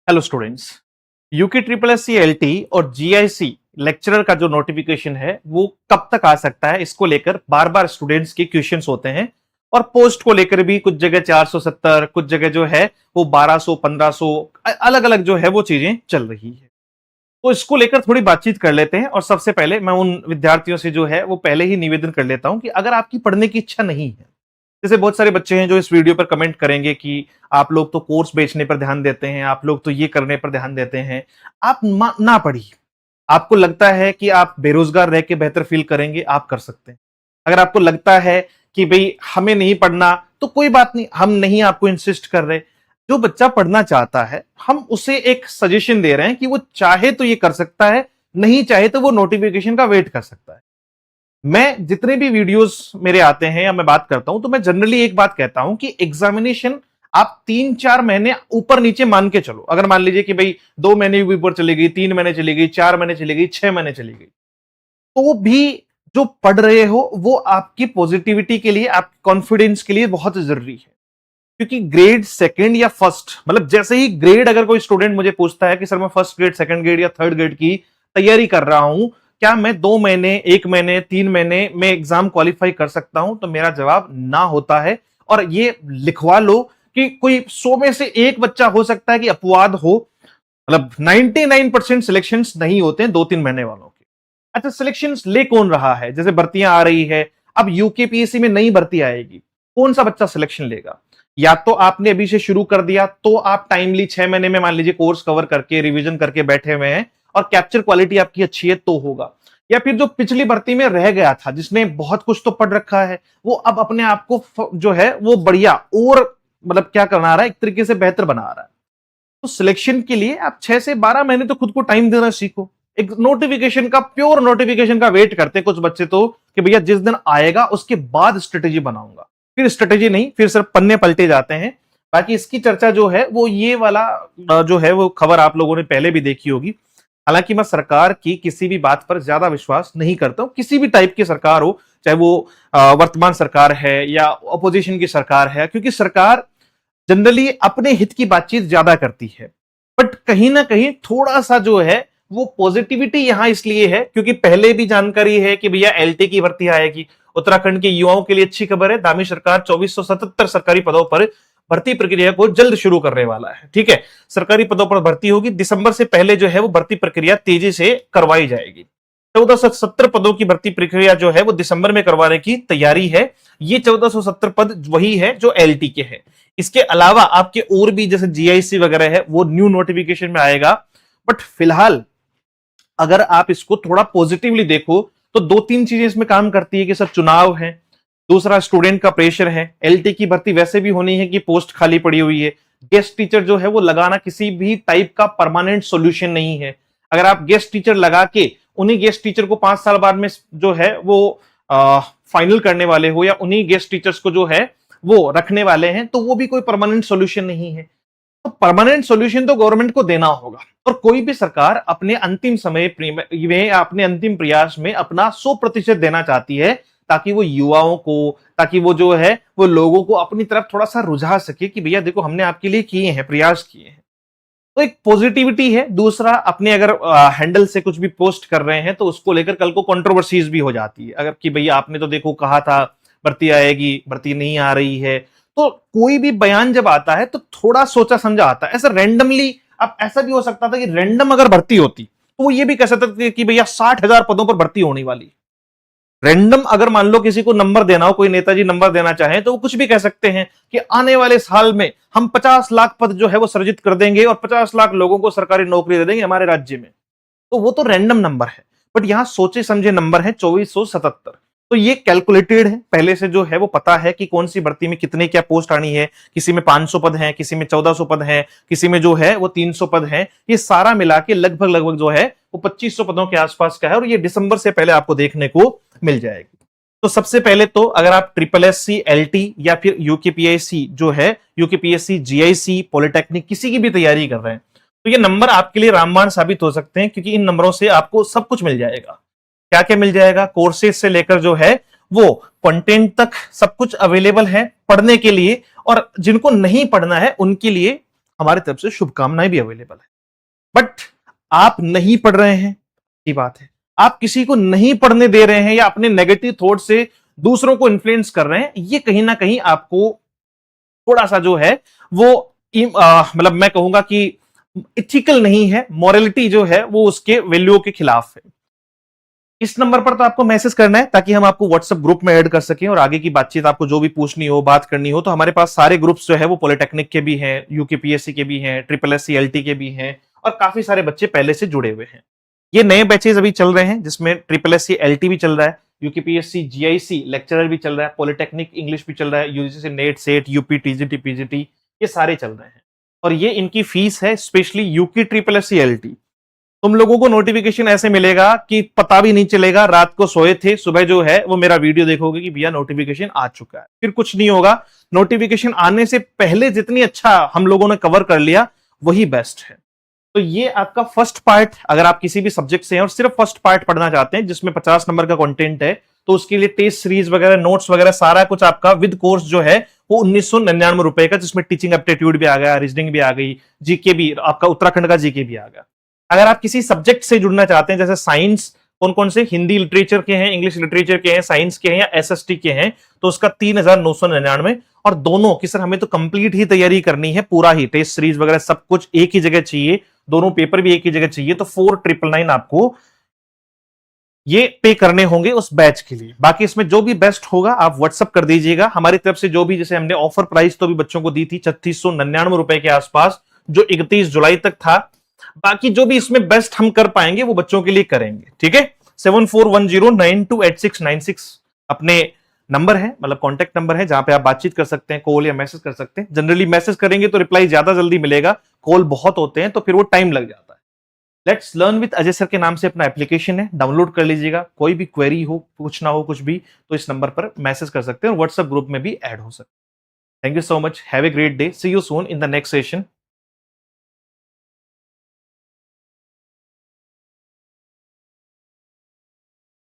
Hello students. UK triple S C L T और GIC lecturer का जो notification है वो कब तक आ सकता है, इसको लेकर बार बार स्टूडेंट्स के क्वेश्चंस होते हैं। और पोस्ट को लेकर भी कुछ जगह 470, कुछ जगह जो है वो 1200 1500 अलग अलग जो है वो चीजें चल रही है। तो इसको लेकर थोड़ी बातचीत कर लेते हैं। और सबसे पहले मैं उन विद्यार्थियों से जो है वो पहले ही निवेदन कर लेता हूं कि अगर आपकी पढ़ने की इच्छा नहीं है, जैसे बहुत सारे बच्चे हैं जो इस वीडियो पर कमेंट करेंगे कि आप लोग तो कोर्स बेचने पर ध्यान देते हैं, आप लोग तो ये करने पर ध्यान देते हैं, आप ना पढ़िए। आपको लगता है कि आप बेरोजगार रह के बेहतर फील करेंगे, आप कर सकते हैं। अगर आपको लगता है कि भाई हमें नहीं पढ़ना, तो कोई बात नहीं, हम नहीं आपको इंसिस्ट कर रहे। जो बच्चा पढ़ना चाहता है हम उसे एक सजेशन दे रहे हैं कि वो चाहे तो ये कर सकता है, नहीं चाहे तो वो नोटिफिकेशन का वेट कर सकता है। मैं जितने भी वीडियोस मेरे आते हैं या मैं बात करता हूं तो मैं जनरली एक बात कहता हूं कि एग्जामिनेशन आप 3-4 महीने ऊपर नीचे मान के चलो। अगर मान लीजिए कि भाई 2 महीने ऊपर चली गई, 3 महीने चली गई, 4 महीने चली गई, 6 महीने चली गई, तो भी जो पढ़ रहे हो वो आपकी पॉजिटिविटी के लिए, आपके कॉन्फिडेंस के लिए बहुत जरूरी है। क्योंकि ग्रेड सेकंड या फर्स्ट, मतलब जैसे ही ग्रेड, अगर कोई स्टूडेंट मुझे पूछता है कि सर मैं फर्स्ट ग्रेड, सेकंड ग्रेड या थर्ड ग्रेड की तैयारी कर रहा हूं, क्या मैं 2 महीने, 1 महीने, 3 महीने में एग्जाम क्वालिफाई कर सकता हूं, तो मेरा जवाब ना होता है। और ये लिखवा लो कि कोई 100 में से एक बच्चा हो सकता है कि अपवाद हो, मतलब 99% सिलेक्शन नहीं होते हैं 2-3 महीने वालों के। अच्छा, सिलेक्शन ले कौन रहा है? जैसे भर्तियां आ रही है, अब यूकेपीएससी में नई भर्ती आएगी, कौन सा बच्चा सिलेक्शन लेगा? या तो आपने अभी से शुरू कर दिया तो आप टाइमली 6 महीने में मान लीजिए कोर्स कवर करके रिवीजन करके बैठे हुए हैं और कैप्चर क्वालिटी आपकी अच्छी है तो होगा। या फिर जो पिछली भर्ती में रह गया था, जिसने बहुत कुछ तो पढ़ रखा है, वो अब अपने आप को जो है वो बढ़िया और मतलब क्या करना रहा है, एक तरीके से बेहतर बना रहा है। तो सिलेक्शन के लिए आप 6 से 12 महीने तो खुद को टाइम देना सीखो। एक नोटिफिकेशन का, प्योर नोटिफिकेशन का वेट करते हैं कुछ बच्चे तो कि भैया जिस दिन आएगा उसके बाद स्ट्रेटेजी बनाऊंगा। फिर स्ट्रेटेजी नहीं, फिर सिर्फ पन्ने पलटे जाते हैं। बाकी इसकी चर्चा जो है वो ये वाला जो है वो खबर आप लोगों ने पहले भी देखी होगी। हालांकि मैं सरकार की किसी भी बात पर ज्यादा विश्वास नहीं करता हूं, किसी भी टाइप की सरकार हो, चाहे वो वर्तमान सरकार है या अपोजिशन की सरकार है, क्योंकि सरकार जनरली अपने हित की बातचीत ज्यादा करती है। बट कहीं ना कहीं थोड़ा सा जो है वो पॉजिटिविटी यहां इसलिए है क्योंकि पहले भी जानकारी है कि भैया एलटी की भर्ती आएगी। उत्तराखंड के युवाओं के लिए अच्छी खबर है, दामी सरकार 2477 सरकारी पदों पर भर्ती प्रक्रिया को जल्द शुरू करने वाला है। ठीक है, सरकारी पदों पर भर्ती होगी, दिसंबर से पहले जो है वो भर्ती प्रक्रिया तेजी से करवाई जाएगी। 1470 पदों की भर्ती प्रक्रिया जो है वो दिसंबर में करवाने की तैयारी है। ये 1470 पद वही है जो एलटी के है। इसके अलावा आपके और भी जैसे जीआईसी वगैरह है वो न्यू नोटिफिकेशन में आएगा। बट फिलहाल अगर आप इसको थोड़ा पॉजिटिवली देखो तो 2-3 चीजें इसमें काम करती है कि सर चुनाव है, दूसरा स्टूडेंट का प्रेशर है, एलटी की भर्ती वैसे भी होनी है कि पोस्ट खाली पड़ी हुई है, गेस्ट टीचर जो है वो लगाना किसी भी टाइप का परमानेंट सॉल्यूशन नहीं है। अगर आप गेस्ट टीचर लगा के उन्हीं गेस्ट टीचर को 5 साल बाद में जो है वो फाइनल करने वाले हो या उन्हीं गेस्ट टीचर्स को जो है वो रखने वाले हैं, तो वो भी कोई परमानेंट सॉल्यूशन नहीं है। तो परमानेंट सॉल्यूशन तो गवर्नमेंट को देना होगा। और कोई भी सरकार अपने अंतिम समय में, अपने अंतिम प्रयास में अपना 100% देना चाहती है ताकि वो युवाओं को, ताकि वो जो है वो लोगों को अपनी तरफ थोड़ा सा रुझा सके कि भैया देखो हमने आपके लिए किए हैं, प्रयास किए हैं। तो एक पॉजिटिविटी है। दूसरा, अपने अगर हैंडल से कुछ भी पोस्ट कर रहे हैं तो उसको लेकर कल को कंट्रोवर्सीज भी हो जाती है। अगर कि भैया आपने तो देखो कहा था भर्ती आएगी, भर्ती नहीं आ रही है, तो कोई भी बयान जब आता है तो थोड़ा सोचा समझा आता है। ऐसा रैंडमली, अब ऐसा भी हो सकता था कि रैंडम अगर भर्ती होती तो वो ये भी कह सकते थे कि भैया 60,000 पदों पर भर्ती होने वाली। रैंडम अगर मान लो किसी को नंबर देना हो, कोई नेताजी नंबर देना चाहे तो वो कुछ भी कह सकते हैं कि आने वाले साल में हम 50 लाख पद जो है वो सृजित कर देंगे और 50 लाख लोगों को सरकारी नौकरी दे देंगे हमारे राज्य में। तो वो तो रैंडम नंबर है। बट यहां सोचे समझे नंबर है 2477। तो ये कैलकुलेटेड है, पहले से जो है वो पता है कि कौन सी भर्ती में कितने क्या पोस्ट आनी है। किसी में 500 पद हैं, किसी में 1400 पद हैं, किसी में जो है वो 300 पद हैं। ये सारा मिला के लगभग जो है वो 2500 पदों के आसपास का है और ये दिसंबर से पहले आपको देखने को मिल जाएगी। तो सबसे पहले तो अगर आप ट्रिपल एस सी, एलटी या फिर यूकेपीएससी जो है, यूकेपीएससी, जीआईसी, पॉलिटेक्निक, किसी की भी तैयारी कर रहे हैं तो ये नंबर आपके लिए रामबाण साबित हो सकते हैं, क्योंकि इन नंबरों से आपको सब कुछ मिल जाएगा। क्या क्या मिल जाएगा? कोर्सेज से लेकर जो है वो कंटेंट तक सब कुछ अवेलेबल है पढ़ने के लिए। और जिनको नहीं पढ़ना है उनके लिए हमारी तरफ से शुभकामनाएं भी अवेलेबल है। बट आप नहीं पढ़ रहे हैं, की बात है, आप किसी को नहीं पढ़ने दे रहे हैं या अपने नेगेटिव थॉट से दूसरों को इन्फ्लुएंस कर रहे हैं, ये कहीं ना कहीं आपको थोड़ा सा जो है वो मतलब मैं कहूंगा कि इथिकल नहीं है, मॉरलिटी जो है वो उसके वैल्यू के खिलाफ है। इस नंबर पर तो आपको मैसेज करना है ताकि हम आपको व्हाट्सएप ग्रुप में ऐड कर सकें और आगे की बातचीत आपको जो भी पूछनी हो, बात करनी हो, तो हमारे पास सारे ग्रुप्स जो है वो पॉलिटेक्निक के भी हैं, यूकेपीएससी के भी हैं, triple S C L T के भी हैं और काफी सारे बच्चे पहले से जुड़े हुए हैं। ये नए बैचेज अभी चल रहे हैं जिसमें triple S C L T भी चल रहा है, यूकेपीएससी जीआईसी लेक्चरर भी चल रहा है, पॉलिटेक्निक इंग्लिश भी चल रहा है, UGC net set UP TGT PGT, ये सारे चल रहे हैं। और ये इनकी फीस है, specially UK triple S C L T. तुम लोगों को नोटिफिकेशन ऐसे मिलेगा कि पता भी नहीं चलेगा, रात को सोए थे, सुबह जो है वो मेरा वीडियो देखोगे कि भैया नोटिफिकेशन आ चुका है। फिर कुछ नहीं होगा, नोटिफिकेशन आने से पहले जितनी अच्छा हम लोगों ने कवर कर लिया वही बेस्ट है। तो ये आपका फर्स्ट पार्ट, अगर आप किसी भी सब्जेक्ट से हैं और सिर्फ फर्स्ट पार्ट पढ़ना चाहते हैं जिसमें 50 नंबर का कंटेंट है, तो उसके लिए टेस्ट सीरीज वगैरह, नोट्स वगैरह सारा कुछ आपका विद कोर्स जो है वो 1999 रुपए का, जिसमें टीचिंग एप्टीट्यूड भी आ गया, रीजनिंग भी आ गई, जीके भी, आपका उत्तराखंड का जीके भी आ गया। अगर आप किसी सब्जेक्ट से जुड़ना चाहते हैं, जैसे साइंस, कौन कौन से हिंदी लिटरेचर के हैं, इंग्लिश लिटरेचर के हैं, साइंस के हैं या एसएसटी के हैं, तो उसका 3999। और दोनों की सर हमें तो कंप्लीट ही तैयारी करनी है, पूरा ही टेस्ट सीरीज वगैरह सब कुछ एक ही जगह चाहिए, दोनों पेपर भी एक ही जगह चाहिए, तो 4999 आपको ये पे करने होंगे उस बैच के लिए। बाकी इसमें जो भी बेस्ट होगा आप व्हाट्सअप कर दीजिएगा हमारी तरफ से, जो भी, जैसे हमने ऑफर प्राइस तो भी बच्चों को दी थी 3699 रुपए के आसपास, जो 31 जुलाई तक था। बाकी जो भी इसमें बेस्ट हम कर पाएंगे वो बच्चों के लिए करेंगे, ठीक है। 7410928696 अपने नंबर है, मतलब कॉन्टेक्ट नंबर है, जहां पे आप बातचीत कर सकते हैं, कॉल या मैसेज कर सकते हैं। जनरली मैसेज करेंगे तो रिप्लाई ज्यादा जल्दी मिलेगा, कॉल बहुत होते हैं तो फिर वो टाइम लग जाता है। Let's learn with Ajay sir के नाम से अपना एप्लीकेशन है, डाउनलोड कर लीजिएगा। कोई भी क्वेरी हो, पूछना हो कुछ भी, तो इस नंबर पर मैसेज कर सकते हैं और व्हाट्सएप ग्रुप में भी ऐड हो सकते हैं। Thank you so much, have a great day, see you soon in the next session.